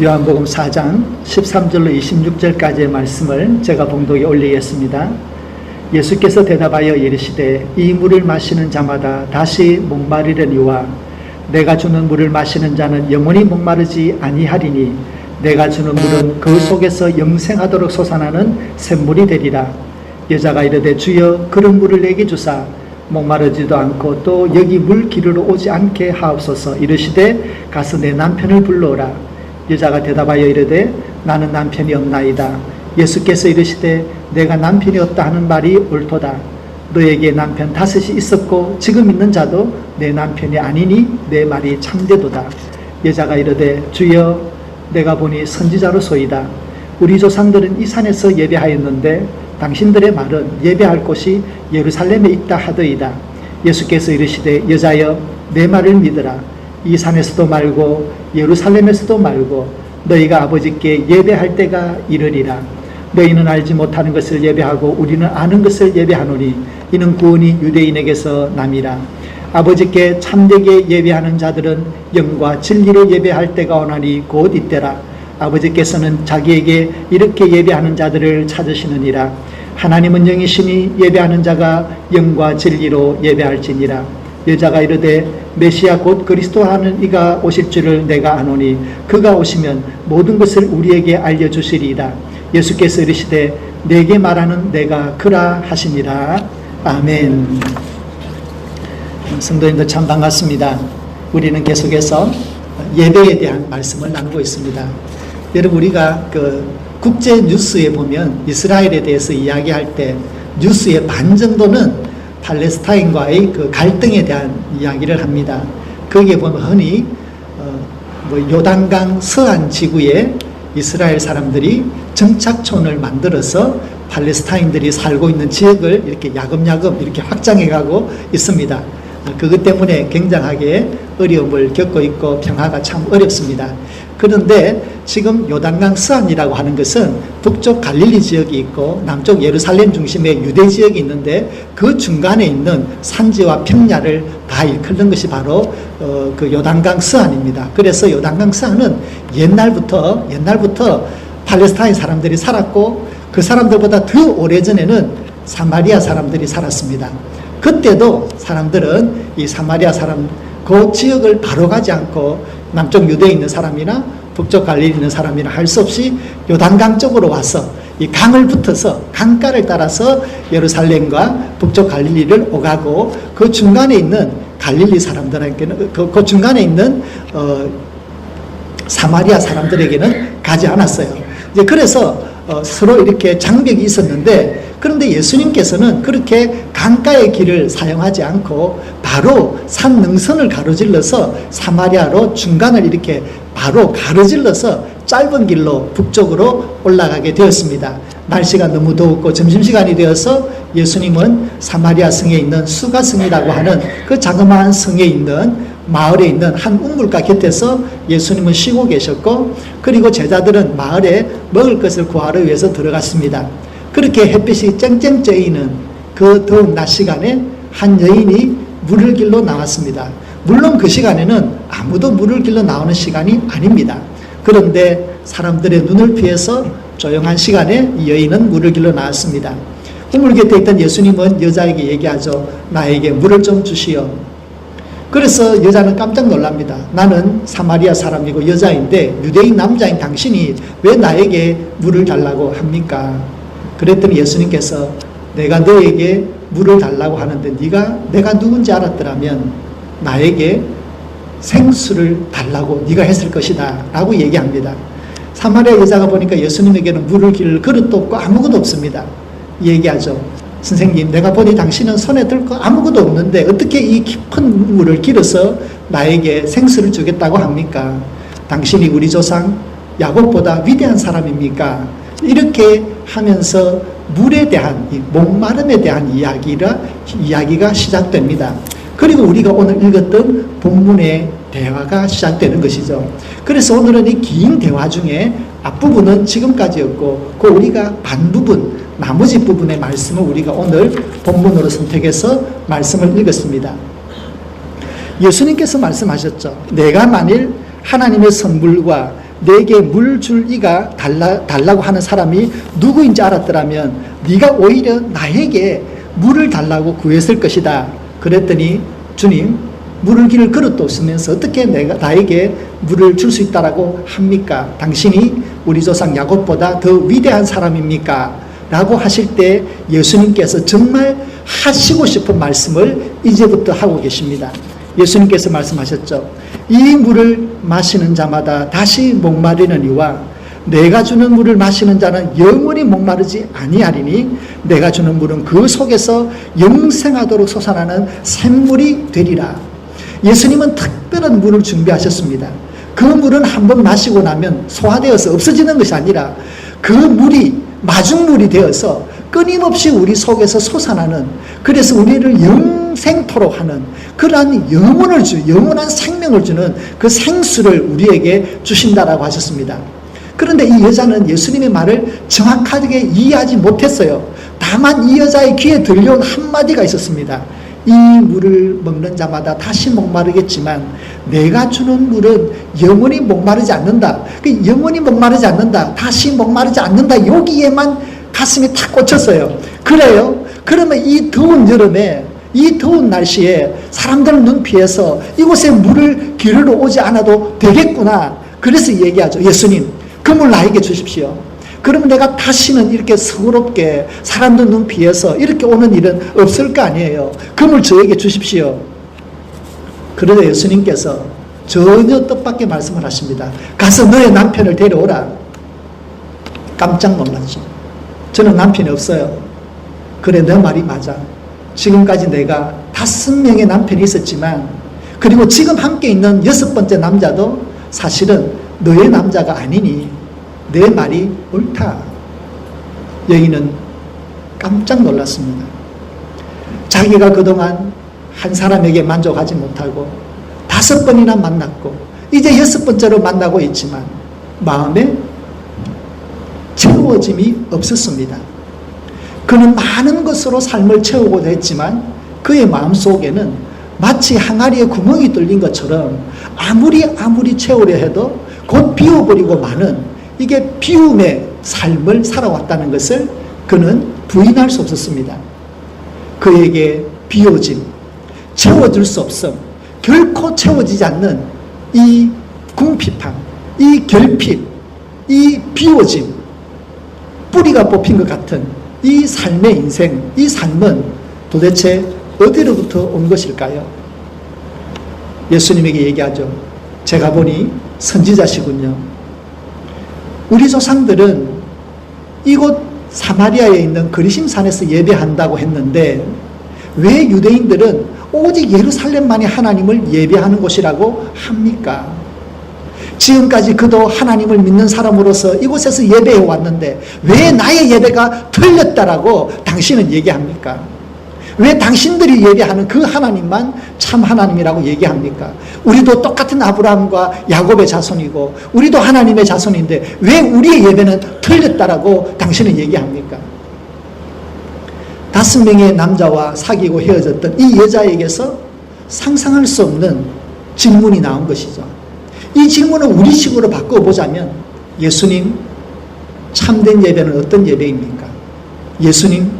요한복음 4장 13절로 26절까지의 말씀을 제가 봉독에 올리겠습니다. 예수께서 대답하여 이르시되 이 물을 마시는 자마다 다시 목마르려니와 내가 주는 물을 마시는 자는 영원히 목마르지 아니하리니 내가 주는 물은 그 속에서 영생하도록 솟아나는 샘물이 되리라. 여자가 이르되 주여 그런 물을 내게 주사 목마르지도 않고 또 여기 물 기르러 오지 않게 하옵소서. 이르시되 가서 내 남편을 불러오라. 여자가 대답하여 이르되 나는 남편이 없나이다. 예수께서 이르시되 내가 남편이 없다 하는 말이 옳도다. 너에게 남편 5이 있었고 지금 있는 자도 내 남편이 아니니 내 말이 참되도다. 여자가 이르되 주여 내가 보니 선지자로소이다. 우리 조상들은 이 산에서 예배하였는데 당신들의 말은 예배할 곳이 예루살렘에 있다 하더이다. 예수께서 이르시되 여자여 내 말을 믿으라. 이 산에서도 말고 예루살렘에서도 말고 너희가 아버지께 예배할 때가 이르리라. 너희는 알지 못하는 것을 예배하고 우리는 아는 것을 예배하노니 이는 구원이 유대인에게서 남이라. 아버지께 참되게 예배하는 자들은 영과 진리로 예배할 때가 오나니 곧 이때라. 아버지께서는 자기에게 이렇게 예배하는 자들을 찾으시느니라. 하나님은 영이시니 예배하는 자가 영과 진리로 예배할지니라. 여자가 이르되 메시아 곧 그리스도 하는 이가 오실 줄을 내가 아노니 그가 오시면 모든 것을 우리에게 알려주시리이다. 예수께서 이르시되 내게 말하는 내가 그라 하시니라. 아멘. 성도님들 참 반갑습니다. 우리는 계속해서 예배에 대한 말씀을 나누고 있습니다. 여러분 우리가 국제 뉴스에 보면 이스라엘에 대해서 이야기할 때 뉴스의 반 정도는 팔레스타인과의 갈등에 대한 이야기를 합니다. 거기에 보면 흔히 요단강 서안 지구에 이스라엘 사람들이 정착촌을 만들어서 팔레스타인들이 살고 있는 지역을 이렇게 야금야금 이렇게 확장해 가고 있습니다. 그것 때문에 굉장하게 어려움을 겪고 있고 평화가 참 어렵습니다. 그런데 지금 요단강 서안이라고 하는 것은 북쪽 갈릴리 지역이 있고 남쪽 예루살렘 중심의 유대 지역이 있는데 그 중간에 있는 산지와 평야를 다 일컫는 것이 바로 그 요단강 서안입니다. 그래서 요단강 서안은 옛날부터 팔레스타인 사람들이 살았고 그 사람들보다 더 오래전에는 사마리아 사람들이 살았습니다. 그때도 사람들은 이 사마리아 사람 그 지역을 바로 가지 않고 남쪽 유대에 있는 사람이나 북쪽 갈릴리에 있는 사람이나 할 수 없이 요단강 쪽으로 와서 이 강을 붙어서 강가를 따라서 예루살렘과 북쪽 갈릴리를 오가고 그 중간에 있는 갈릴리 사람들에게는 그 중간에 있는 사마리아 사람들에게는 가지 않았어요. 이제 그래서 서로 이렇게 장벽이 있었는데 그런데 예수님께서는 그렇게 강가의 길을 사용하지 않고 바로 산 능선을 가로질러서 사마리아로 중간을 이렇게 바로 가로질러서 짧은 길로 북쪽으로 올라가게 되었습니다. 날씨가 너무 더웠고 점심시간이 되어서 예수님은 사마리아 성에 있는 수가성이라고 하는 그 자그마한 성에 있는 마을에 있는 한 우물가 곁에서 예수님은 쉬고 계셨고 그리고 제자들은 마을에 먹을 것을 구하러 위해서 들어갔습니다. 그렇게 햇빛이 쨍쨍 쬐이는 그 더운 낮 시간에 한 여인이 물을 길러 나왔습니다. 물론 그 시간에는 아무도 물을 길러 나오는 시간이 아닙니다. 그런데 사람들의 눈을 피해서 조용한 시간에 이 여인은 물을 길러 나왔습니다. 우물 곁에 있던 예수님은 여자에게 얘기하죠. 나에게 물을 좀 주시오. 그래서 여자는 깜짝 놀랍니다. 나는 사마리아 사람이고 여자인데 유대인 남자인 당신이 왜 나에게 물을 달라고 합니까? 그랬더니 예수님께서 내가 너에게 물을 달라고 하는데 내가 누군지 알았더라면 나에게 생수를 달라고 네가 했을 것이다 라고 얘기합니다. 사마리아 여자가 보니까 예수님에게는 물을 기를 그릇도 없고 아무것도 없습니다. 얘기하죠. 선생님 내가 보니 당신은 손에 들 거 아무것도 없는데 어떻게 이 깊은 물을 길어서 나에게 생수를 주겠다고 합니까? 당신이 우리 조상 야곱보다 위대한 사람입니까? 이렇게 하면서 물에 대한 이 목마름에 대한 이야기가 시작됩니다. 그리고 우리가 오늘 읽었던 본문의 대화가 시작되는 것이죠. 그래서 오늘은 이 긴 대화 중에 앞부분은 지금까지였고 그 우리가 반부분 나머지 부분의 말씀을 우리가 오늘 본문으로 선택해서 말씀을 읽었습니다. 예수님께서 말씀하셨죠. 내가 만일 하나님의 선물과 내게 물 줄 이가 달라고 하는 사람이 누구인지 알았더라면 네가 오히려 나에게 물을 달라고 구했을 것이다. 그랬더니 주님, 물을 길 그릇도 없으면서 어떻게 나에게 물을 줄 수 있다라고 합니까? 당신이 우리 조상 야곱보다 더 위대한 사람입니까? 라고 하실 때 예수님께서 정말 하시고 싶은 말씀을 이제부터 하고 계십니다. 예수님께서 말씀하셨죠. 이 물을 마시는 자마다 다시 목마르느니와 내가 주는 물을 마시는 자는 영원히 목마르지 아니하리니 내가 주는 물은 그 속에서 영생하도록 솟아나는 샘물이 되리라. 예수님은 특별한 물을 준비하셨습니다. 그 물은 한번 마시고 나면 소화되어서 없어지는 것이 아니라 그 물이 마중물이 되어서 끊임없이 우리 속에서 솟아나는, 그래서 우리를 영생토록 하는 그러한 영원한 생명을 주는 그 생수를 우리에게 주신다라고 하셨습니다. 그런데 이 여자는 예수님의 말을 정확하게 이해하지 못했어요. 다만 이 여자의 귀에 들려온 한마디가 있었습니다. 이 물을 먹는 자마다 다시 목마르겠지만 내가 주는 물은 영원히 목마르지 않는다. 그 영원히 목마르지 않는다, 다시 목마르지 않는다, 여기에만 가슴이 탁 꽂혔어요. 그래요? 그러면 이 더운 여름에, 이 더운 날씨에 사람들 눈 피해서 이곳에 물을 기르러 오지 않아도 되겠구나. 그래서 얘기하죠. 예수님, 그 물 나에게 주십시오. 그러면 내가 다시는 이렇게 서럽게 사람들 눈 피해서 이렇게 오는 일은 없을 거 아니에요. 그 물 저에게 주십시오. 그러자 예수님께서 전혀 뜻밖의 말씀을 하십니다. 가서 너의 남편을 데려오라. 깜짝 놀랐죠. 저는 남편이 없어요. 그래, 내 말이 맞아. 지금까지 내가 5명의 남편이 있었지만, 그리고 지금 함께 있는 6번째 남자도 사실은 너의 남자가 아니니 내 말이 옳다. 여인은 깜짝 놀랐습니다. 자기가 그동안 한 사람에게 만족하지 못하고 5번이나 만났고 이제 6번째로 만나고 있지만 마음에 채워짐이 없었습니다. 그는 많은 것으로 삶을 채우고자 했지만 그의 마음속에는 마치 항아리에 구멍이 뚫린 것처럼 아무리 채우려 해도 곧 비워버리고 마는, 이게 비움의 삶을 살아왔다는 것을 그는 부인할 수 없었습니다. 그에게 비워짐, 채워줄 수 없음, 결코 채워지지 않는 이 궁핍함, 이 결핍, 이 비워짐, 뿌리가 뽑힌 것 같은 이 삶의 인생, 이 삶은 도대체 어디로부터 온 것일까요? 예수님에게 얘기하죠. 제가 보니 선지자시군요. 우리 조상들은 이곳 사마리아에 있는 그리심산에서 예배한다고 했는데 왜 유대인들은 오직 예루살렘만이 하나님을 예배하는 곳이라고 합니까? 지금까지 그도 하나님을 믿는 사람으로서 이곳에서 예배해 왔는데 왜 나의 예배가 틀렸다라고 당신은 얘기합니까? 왜 당신들이 예배하는 그 하나님만 참 하나님이라고 얘기합니까? 우리도 똑같은 아브라함과 야곱의 자손이고 우리도 하나님의 자손인데 왜 우리의 예배는 틀렸다라고 당신은 얘기합니까? 5명의 남자와 사귀고 헤어졌던 이 여자에게서 상상할 수 없는 질문이 나온 것이죠. 이 질문을 우리식으로 바꿔보자면, 예수님, 참된 예배는 어떤 예배입니까? 예수님,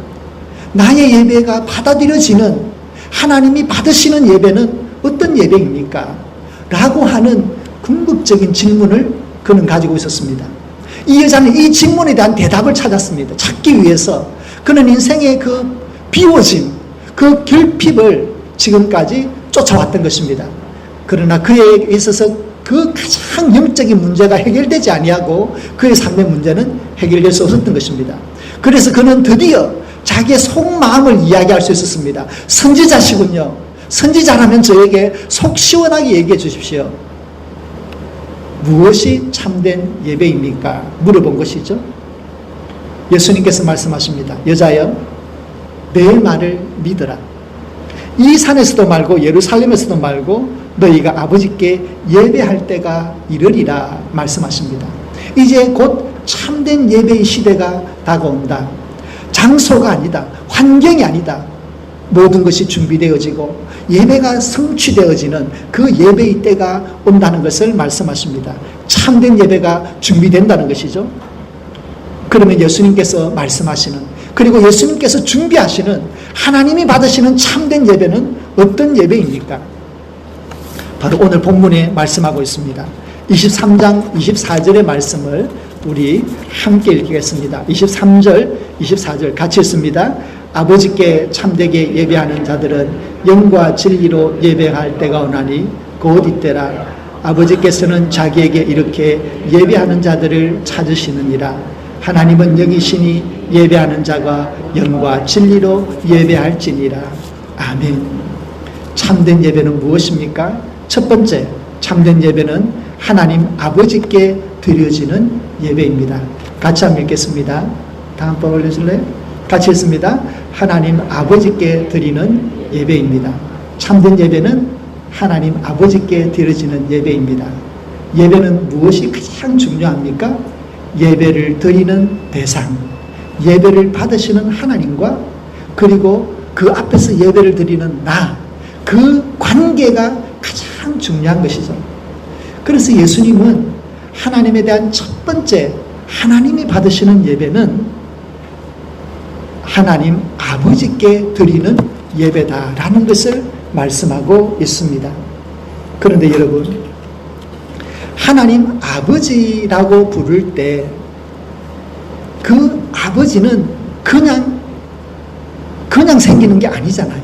나의 예배가 받아들여지는, 하나님이 받으시는 예배는 어떤 예배입니까? 라고 하는 궁극적인 질문을 그는 가지고 있었습니다. 이 여자는 이 질문에 대한 대답을 찾았습니다. 찾기 위해서 그는 인생의 그 비워짐, 그 결핍을 지금까지 쫓아왔던 것입니다. 그러나 그에 있어서 그 가장 영적인 문제가 해결되지 아니하고 그의 삶의 문제는 해결될 수 없었던 것입니다. 그래서 그는 드디어 자기의 속마음을 이야기할 수 있었습니다. 선지자시군요. 선지자라면 저에게 속 시원하게 얘기해 주십시오. 무엇이 참된 예배입니까? 물어본 것이죠. 예수님께서 말씀하십니다. 여자여, 내 말을 믿어라. 이 산에서도 말고 예루살렘에서도 말고 너희가 아버지께 예배할 때가 이르리라 말씀하십니다. 이제 곧 참된 예배의 시대가 다가온다. 장소가 아니다. 환경이 아니다. 모든 것이 준비되어지고 예배가 성취되어지는 그 예배의 때가 온다는 것을 말씀하십니다. 참된 예배가 준비된다는 것이죠. 그러면 예수님께서 말씀하시는, 그리고 예수님께서 준비하시는, 하나님이 받으시는 참된 예배는 어떤 예배입니까? 바로 오늘 본문에 말씀하고 있습니다. 23장 24절의 말씀을 우리 함께 읽겠습니다. 23절, 24절 같이 읽습니다. 아버지께 참되게 예배하는 자들은 영과 진리로 예배할 때가 오나니 곧 이때라. 아버지께서는 자기에게 이렇게 예배하는 자들을 찾으시느니라. 하나님은 영이시니 예배하는 자가 영과 진리로 예배할지니라. 아멘. 참된 예배는 무엇입니까? 첫 번째, 참된 예배는 하나님 아버지께 드려지는 예배입니다. 같이 한번 읽겠습니다. 다음 번 올려줄래요? 같이 읽습니다. 하나님 아버지께 드리는 예배입니다. 참된 예배는 하나님 아버지께 드려지는 예배입니다. 예배는 무엇이 가장 중요합니까? 예배를 드리는 대상, 예배를 받으시는 하나님과 그리고 그 앞에서 예배를 드리는 나, 그 관계가 가장 중요한 것이죠. 그래서 예수님은 하나님에 대한 첫 번째, 하나님이 받으시는 예배는 하나님 아버지께 드리는 예배다라는 것을 말씀하고 있습니다. 그런데 여러분, 하나님 아버지라고 부를 때 그 아버지는 그냥 생기는 게 아니잖아요.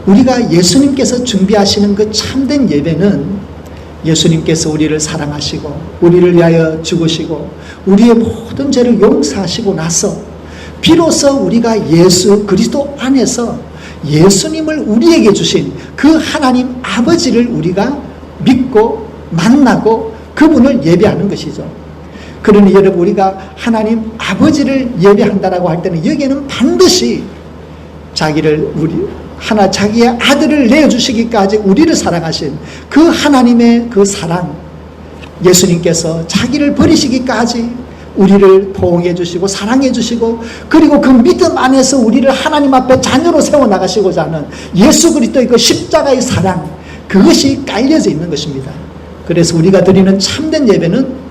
우리가 예수님께서 준비하시는 그 참된 예배는 예수님께서 우리를 사랑하시고 우리를 위하여 죽으시고 우리의 모든 죄를 용서하시고 나서 비로소 우리가 예수 그리스도 안에서 예수님을 우리에게 주신 그 하나님 아버지를 우리가 믿고 만나고 그분을 예배하는 것이죠. 그러니 여러분, 우리가 하나님 아버지를 예배한다라고 할 때는 여기에는 반드시 자기의 아들을 내어주시기까지 우리를 사랑하신 그 하나님의 그 사랑, 예수님께서 자기를 버리시기까지 우리를 포옹해 주시고 사랑해 주시고 그리고 그 믿음 안에서 우리를 하나님 앞에 자녀로 세워나가시고자 하는 예수 그리스도의 그 십자가의 사랑, 그것이 깔려져 있는 것입니다. 그래서 우리가 드리는 참된 예배는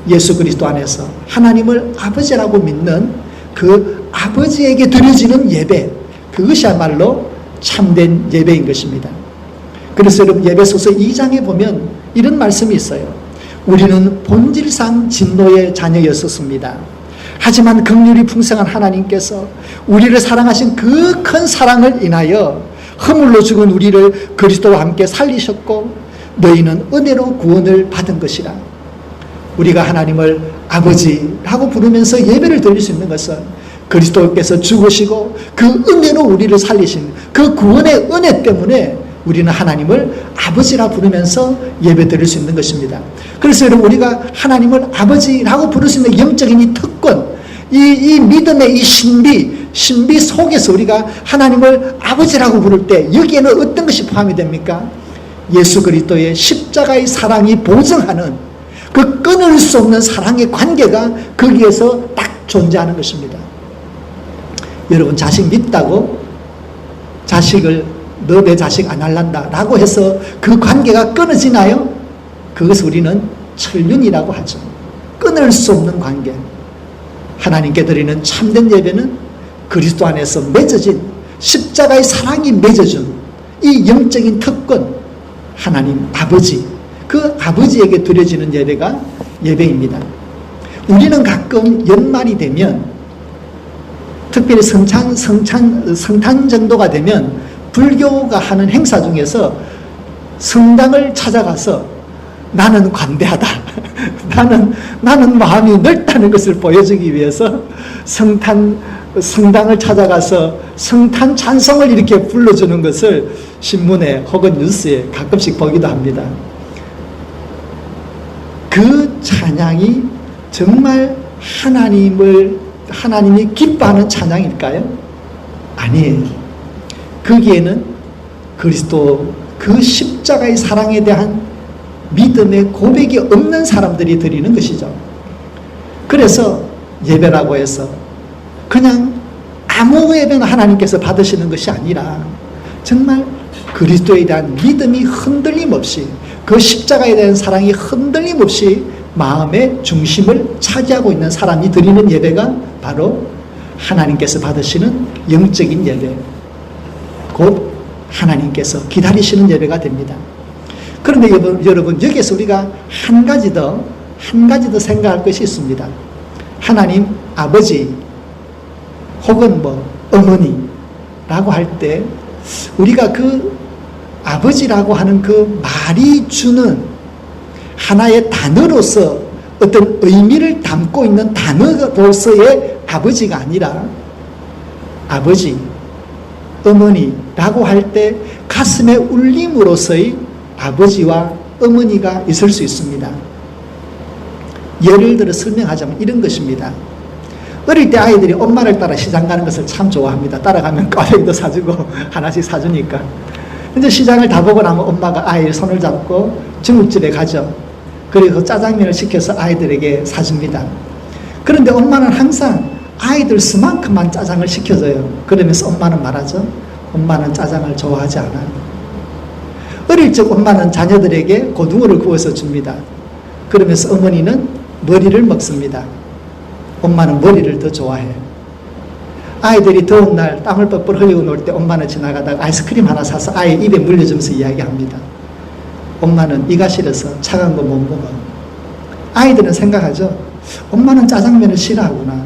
예수 그리스도 안에서 하나님을 아버지라고 믿는 그 아버지에게 드려지는 예배, 그것이야말로 참된 예배인 것입니다. 그래서 여러분, 예배소서 2장에 보면 이런 말씀이 있어요. 우리는 본질상 진노의 자녀였었습니다. 하지만 긍휼이 풍성한 하나님께서 우리를 사랑하신 그 큰 사랑을 인하여 허물로 죽은 우리를 그리스도와 함께 살리셨고 너희는 은혜로 구원을 받은 것이라. 우리가 하나님을 아버지라고 부르면서 예배를 드릴 수 있는 것은 그리스도께서 죽으시고 그 은혜로 우리를 살리신 그 구원의 은혜 때문에 우리는 하나님을 아버지라 부르면서 예배 드릴 수 있는 것입니다. 그래서 여러분, 우리가 하나님을 아버지라고 부를 수 있는 영적인 이 특권, 이 믿음의 이 신비 속에서 우리가 하나님을 아버지라고 부를 때 여기에는 어떤 것이 포함이 됩니까? 예수 그리스도의 십자가의 사랑이 보증하는 그 끊을 수 없는 사랑의 관계가 거기에서 딱 존재하는 것입니다. 여러분, 자식 믿다고 자식을 너 내 자식 안 할란다 라고 해서 그 관계가 끊어지나요? 그것을 우리는 천륜이라고 하죠. 끊을 수 없는 관계. 하나님께 드리는 참된 예배는 그리스도 안에서 맺어진 십자가의 사랑이 맺어준 이 영적인 특권, 하나님 아버지, 그 아버지에게 드려지는 예배가 예배입니다. 우리는 가끔 연말이 되면, 특별히 성탄 정도가 되면 불교가 하는 행사 중에서 성당을 찾아가서 나는 관대하다, 나는 마음이 넓다는 것을 보여주기 위해서 성당을 찾아가서 성탄 찬송을 이렇게 불러주는 것을 신문에 혹은 뉴스에 가끔씩 보기도 합니다. 그 찬양이 정말 하나님이 기뻐하는 찬양일까요? 아니에요. 거기에는 그리스도 그 십자가의 사랑에 대한 믿음의 고백이 없는 사람들이 드리는 것이죠. 그래서 예배라고 해서 그냥 아무 예배나 하나님께서 받으시는 것이 아니라 정말 그리스도에 대한 믿음이 흔들림 없이, 그 십자가에 대한 사랑이 흔들림 없이 마음의 중심을 차지하고 있는 사람이 드리는 예배가 바로 하나님께서 받으시는 영적인 예배, 곧 하나님께서 기다리시는 예배가 됩니다. 그런데 여러분, 여기에서 우리가 한 가지 더 생각할 것이 있습니다. 하나님 아버지 혹은 어머니라고 할 때 우리가 그 아버지라고 하는 그 말이 주는 하나의 단어로서 어떤 의미를 담고 있는 단어로서의 아버지가 아니라 아버지, 어머니라고 할 때 가슴에 울림으로서의 아버지와 어머니가 있을 수 있습니다. 예를 들어 설명하자면 이런 것입니다. 어릴 때 아이들이 엄마를 따라 시장 가는 것을 참 좋아합니다. 따라가면 꽈배기도 사주고 하나씩 사주니까. 근데 시장을 다 보고 나면 엄마가 아이의 손을 잡고 중국집에 가죠. 그리고 짜장면을 시켜서 아이들에게 사줍니다. 그런데 엄마는 항상 아이들 수만큼만 짜장을 시켜줘요. 그러면서 엄마는 말하죠. 엄마는 짜장을 좋아하지 않아요. 어릴 적 엄마는 자녀들에게 고등어를 구워서 줍니다. 그러면서 어머니는 머리를 먹습니다. 엄마는 머리를 더 좋아해요. 아이들이 더운 날 땀을 뻘뻘 흘리고 놀 때 엄마는 지나가다가 아이스크림 하나 사서 아이 입에 물려주면서 이야기합니다. 엄마는 이가 싫어서 차가운 거 못 먹어. 아이들은 생각하죠. 엄마는 짜장면을 싫어하구나.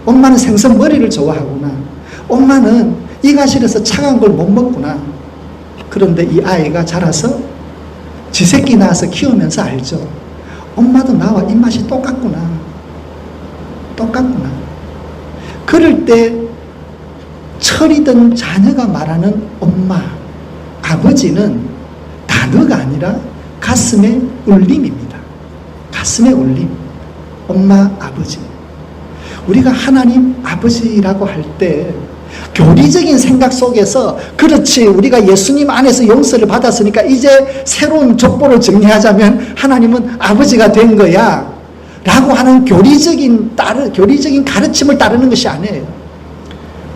엄마는 생선 머리를 좋아하구나. 엄마는 이가 싫어서 차가운 걸 못 먹구나. 그런데 이 아이가 자라서 지 새끼 낳아서 키우면서 알죠. 엄마도 나와 입맛이 똑같구나. 똑같구나. 그럴 때 철이든 자녀가 말하는 엄마, 아버지는 단어가 아니라 가슴의 울림입니다. 가슴의 울림. 엄마, 아버지. 우리가 하나님 아버지라고 할 때 교리적인 생각 속에서 그렇지, 우리가 예수님 안에서 용서를 받았으니까 이제 새로운 족보를 정리하자면 하나님은 아버지가 된 거야 라고 하는 교리적인 가르침을 따르는 것이 아니에요.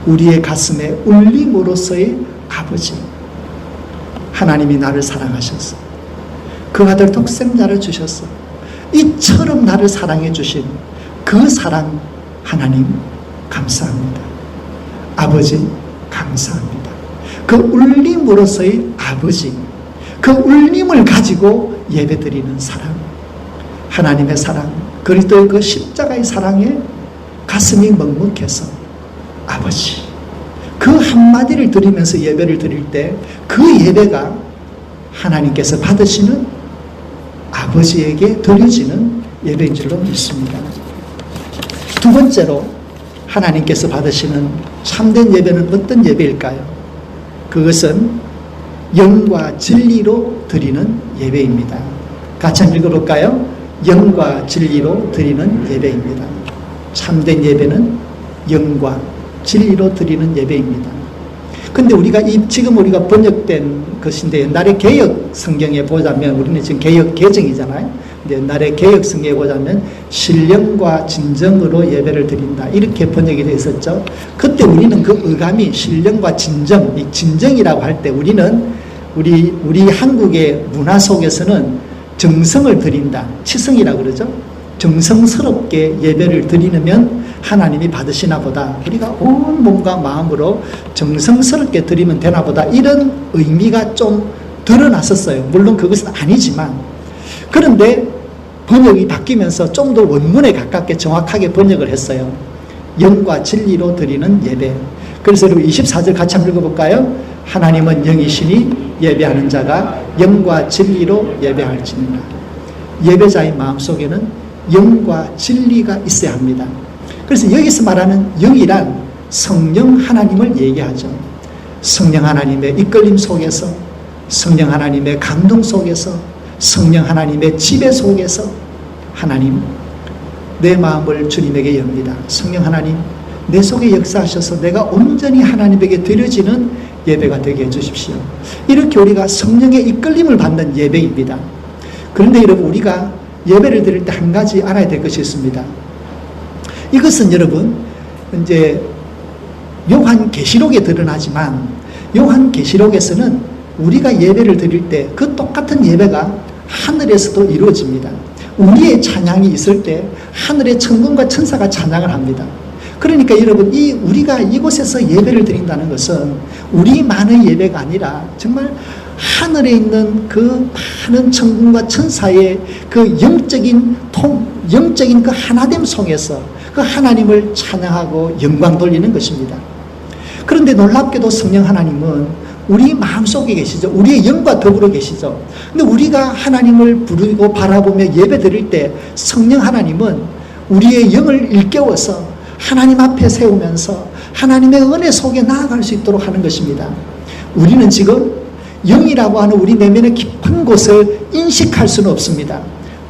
우리의 가슴에 울림으로서의 아버지, 하나님이 나를 사랑하셔서 그 아들 독생자를 주셔서 이처럼 나를 사랑해 주신 그 사랑, 하나님 감사합니다. 아버지 감사합니다. 그 울림으로서의 아버지, 그 울림을 가지고 예배드리는 사랑, 하나님의 사랑, 그리스도의 그 십자가의 사랑에 가슴이 먹먹해서 아버지, 그 한마디를 드리면서 예배를 드릴 때 그 예배가 하나님께서 받으시는 아버지에게 드려지는 예배인 줄로 믿습니다. 두 번째로 하나님께서 받으시는 참된 예배는 어떤 예배일까요? 그것은 영과 진리로 드리는 예배입니다. 같이 한번 읽어볼까요? 영과 진리로 드리는 예배입니다. 참된 예배는 영과 진리로 드리는 예배입니다. 근데 지금 우리가 번역된 것인데, 옛날에 개역 성경에 보자면, 우리는 지금 개역 개정이잖아요. 근데 옛날에 개역 성경에 보자면 신령과 진정으로 예배를 드린다, 이렇게 번역이 되어 있었죠. 그때 우리는 그 의감이 신령과 진정, 이 진정이라고 할 때 우리는 우리 한국의 문화 속에서는 정성을 드린다, 치성이라고 그러죠. 정성스럽게 예배를 드리면 하나님이 받으시나 보다, 우리가 온 몸과 마음으로 정성스럽게 드리면 되나 보다, 이런 의미가 좀 드러났었어요. 물론 그것은 아니지만, 그런데 번역이 바뀌면서 좀 더 원문에 가깝게 정확하게 번역을 했어요. 영과 진리로 드리는 예배. 그래서 우리 24절 같이 한번 읽어볼까요? 하나님은 영이시니 예배하는 자가 영과 진리로 예배할지니라. 예배자의 마음속에는 영과 진리가 있어야 합니다. 그래서 여기서 말하는 영이란 성령 하나님을 얘기하죠. 성령 하나님의 이끌림 속에서, 성령 하나님의 감동 속에서, 성령 하나님의 지배 속에서 하나님, 내 마음을 주님에게 엽니다. 성령 하나님, 내 속에 역사하셔서 내가 온전히 하나님에게 드려지는 예배가 되게 해주십시오. 이렇게 우리가 성령의 이끌림을 받는 예배입니다. 그런데 여러분, 우리가 예배를 드릴 때 한 가지 알아야 될 것이 있습니다. 이것은 여러분, 이제 요한계시록에 드러나지만 요한계시록에서는 우리가 예배를 드릴 때 그 똑같은 예배가 하늘에서도 이루어집니다. 우리의 찬양이 있을 때 하늘의 천군과 천사가 찬양을 합니다. 그러니까 여러분, 우리가 이곳에서 예배를 드린다는 것은 우리만의 예배가 아니라 정말 하늘에 있는 그 많은 천군과 천사의 그 영적인 그 하나됨 속에서 그 하나님을 찬양하고 영광 돌리는 것입니다. 그런데 놀랍게도 성령 하나님은 우리 마음속에 계시죠. 우리의 영과 더불어 계시죠. 근데 우리가 하나님을 부르고 바라보며 예배 드릴 때 성령 하나님은 우리의 영을 일깨워서 하나님 앞에 세우면서 하나님의 은혜 속에 나아갈 수 있도록 하는 것입니다. 우리는 지금 영이라고 하는 우리 내면의 깊은 곳을 인식할 수는 없습니다.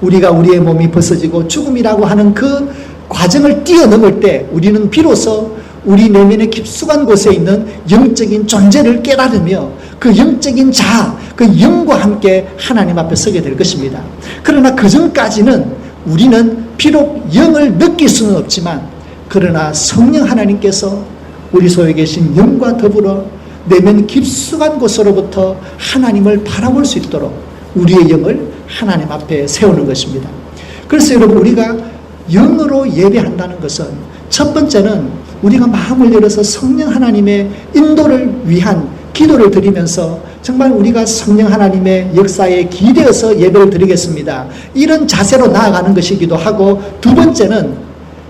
우리가 우리의 몸이 벗어지고 죽음이라고 하는 그 과정을 뛰어넘을 때 우리는 비로소 우리 내면의 깊숙한 곳에 있는 영적인 존재를 깨달으며 그 영적인 자아, 그 영과 함께 하나님 앞에 서게 될 것입니다. 그러나 그 전까지는 우리는 비록 영을 느낄 수는 없지만 그러나 성령 하나님께서 우리 속에 계신 영과 더불어 내면 깊숙한 곳으로부터 하나님을 바라볼 수 있도록 우리의 영을 하나님 앞에 세우는 것입니다. 그래서 여러분, 우리가 영으로 예배한다는 것은 첫 번째는 우리가 마음을 열어서 성령 하나님의 인도를 위한 기도를 드리면서 정말 우리가 성령 하나님의 역사에 기대어서 예배를 드리겠습니다, 이런 자세로 나아가는 것이기도 하고, 두 번째는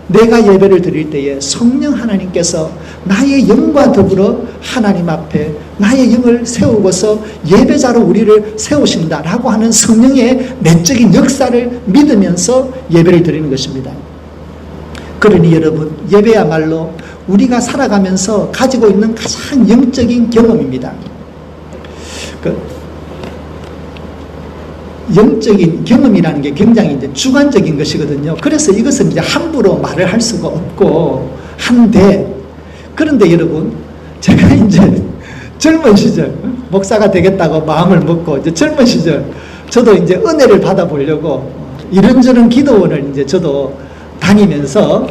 내가 예배를 드릴 때에 성령 하나님께서 나의 영과 더불어 하나님 앞에 나의 영을 세우고서 예배자로 우리를 세우신다라고 하는 성령의 내적인 역사를 믿으면서 예배를 드리는 것입니다. 그러니 여러분, 예배야말로 우리가 살아가면서 가지고 있는 가장 영적인 경험입니다. 영적인 경험이라는 게 굉장히 이제 주관적인 것이거든요. 그래서 이것은 이제 함부로 말을 할 수가 없고 한데, 그런데 여러분, 제가 이제 젊은 시절 목사가 되겠다고 마음을 먹고 이제 젊은 시절 저도 이제 은혜를 받아보려고 이런저런 기도원을 이제 저도 다니면서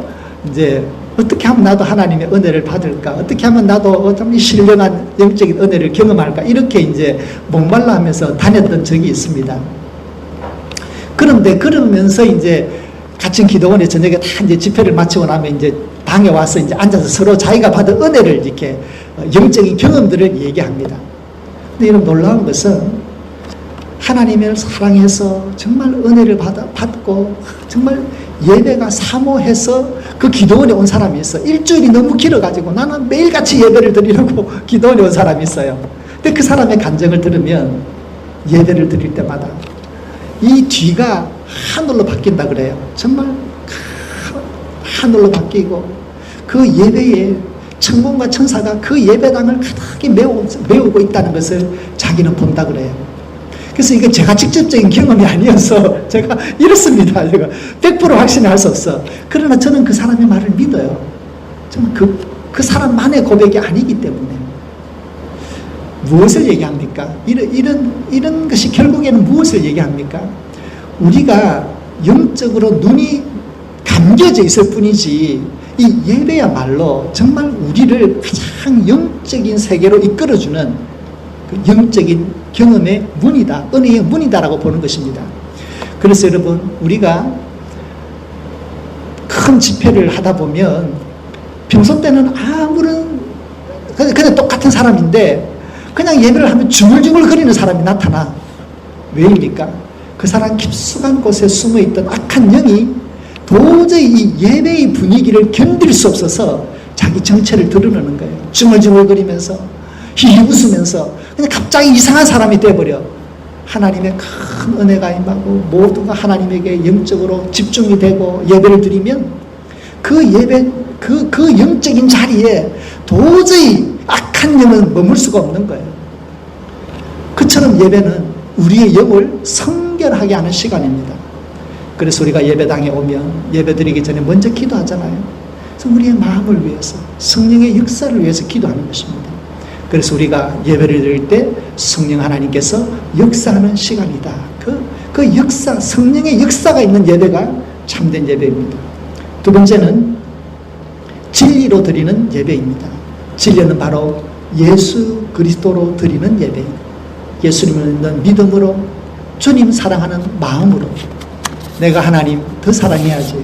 이제 어떻게 하면 나도 하나님의 은혜를 받을까, 어떻게 하면 나도 좀 신령한 영적인 은혜를 경험할까, 이렇게 이제 목말라 하면서 다녔던 적이 있습니다. 그런데 그러면서 이제 같은 기도원에 저녁에 다 이제 집회를 마치고 나면 이제 방에 와서 이제 앉아서 서로 자기가 받은 은혜를 이렇게 영적인 경험들을 얘기합니다. 근데 이런 놀라운 것은 하나님을 사랑해서 정말 은혜를 받고 정말 예배가 사모해서 그 기도원에 온 사람이 있어. 일주일이 너무 길어가지고 나는 매일같이 예배를 드리려고 기도원에 온 사람이 있어요. 근데 그 사람의 간증을 들으면 예배를 드릴 때마다 이 뒤가 하늘로 바뀐다 그래요. 정말 하늘로 바뀌고 그 예배에 천군과 천사가 그 예배당을 가득히 메우고 있다는 것을 자기는 본다 그래요. 그래서 이게 제가 직접적인 경험이 아니어서 제가 이렇습니다. 제가 100% 확신할 수 없어. 그러나 저는 그 사람의 말을 믿어요. 정말 그 사람만의 고백이 아니기 때문에. 무엇을 얘기합니까? 이런 것이 결국에는 무엇을 얘기합니까? 우리가 영적으로 눈이 감겨져 있을 뿐이지 이 예배야말로 정말 우리를 가장 영적인 세계로 이끌어주는 그 영적인 경험의 문이다, 은혜의 문이다라고 보는 것입니다. 그래서 여러분, 우리가 큰 집회를 하다 보면 평소 때는 아무런 그냥 똑같은 사람인데 그냥 예배를 하면 중얼중얼 거리는 사람이 나타나. 왜입니까? 그 사람 깊숙한 곳에 숨어있던 악한 영이 도저히 이 예배의 분위기를 견딜 수 없어서 자기 정체를 드러내는 거예요. 중얼중얼거리면서 히히 웃으면서 그냥 갑자기 이상한 사람이 돼버려. 하나님의 큰 은혜가 임하고 모두가 하나님에게 영적으로 집중이 되고 예배를 드리면 그 예배, 그 영적인 자리에 도저히 악한 영은 머물 수가 없는 거예요. 그처럼 예배는 우리의 영을 성결하게 하는 시간입니다. 그래서 우리가 예배당에 오면 예배 드리기 전에 먼저 기도하잖아요. 그래서 우리의 마음을 위해서, 성령의 역사를 위해서 기도하는 것입니다. 그래서 우리가 예배를 드릴 때 성령 하나님께서 역사하는 시간이다. 그 역사, 성령의 역사가 있는 예배가 참된 예배입니다. 두 번째는 진리로 드리는 예배입니다. 진리는 바로 예수 그리스도로 드리는 예배, 예수님을 믿는 믿음으로, 주님 사랑하는 마음으로, 내가 하나님 더 사랑해야지,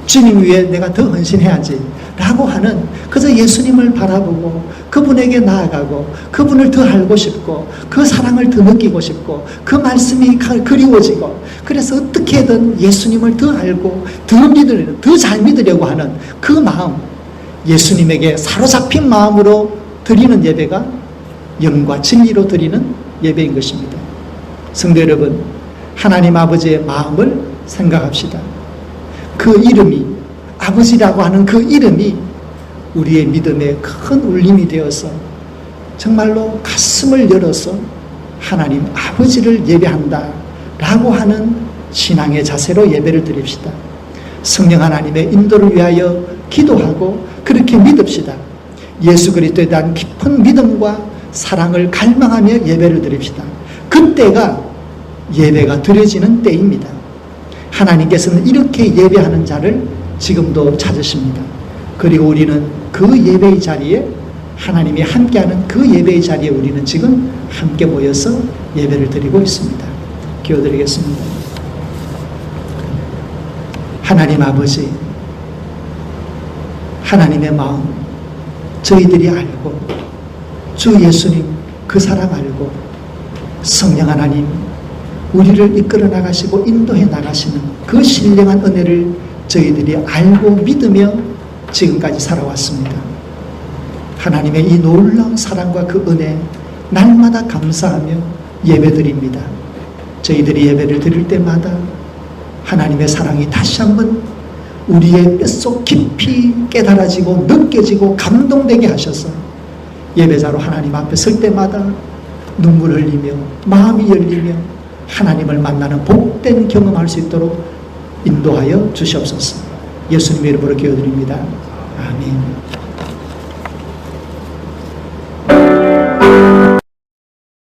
주님 위해 내가 더 헌신해야지 라고 하는, 그저 예수님을 바라보고 그분에게 나아가고 그분을 더 알고 싶고 그 사랑을 더 느끼고 싶고 그 말씀이 그리워지고, 그래서 어떻게든 예수님을 더 알고 더 잘 믿으려고 하는 그 마음, 예수님에게 사로잡힌 마음으로 드리는 예배가 영과 진리로 드리는 예배인 것입니다. 성도 여러분, 하나님 아버지의 마음을 생각합시다. 그 이름이, 아버지라고 하는 그 이름이 우리의 믿음에 큰 울림이 되어서 정말로 가슴을 열어서 하나님 아버지를 예배한다 라고 하는 신앙의 자세로 예배를 드립시다. 성령 하나님의 인도를 위하여 기도하고 그렇게 믿읍시다. 예수 그리스도에 대한 깊은 믿음과 사랑을 갈망하며 예배를 드립시다. 그때가 예배가 드려지는 때입니다. 하나님께서는 이렇게 예배하는 자를 지금도 찾으십니다. 그리고 우리는 그 예배의 자리에, 하나님이 함께하는 그 예배의 자리에 우리는 지금 함께 모여서 예배를 드리고 있습니다. 기도드리겠습니다. 하나님 아버지, 하나님의 마음 저희들이 알고, 주 예수님 그 사랑 알고, 성령 하나님 우리를 이끌어 나가시고 인도해 나가시는 그 신령한 은혜를 저희들이 알고 믿으며 지금까지 살아왔습니다. 하나님의 이 놀라운 사랑과 그 은혜 날마다 감사하며 예배드립니다. 저희들이 예배를 드릴 때마다 하나님의 사랑이 다시 한번 우리의 뼛속 깊이 깨달아지고 느껴지고 감동되게 하셔서 예배자로 하나님 앞에 설 때마다 눈물 흘리며 마음이 열리며 하나님을 만나는 복된 경험할 수 있도록 인도하여 주시옵소서. 예수님의 이름으로 기도드립니다. 아멘.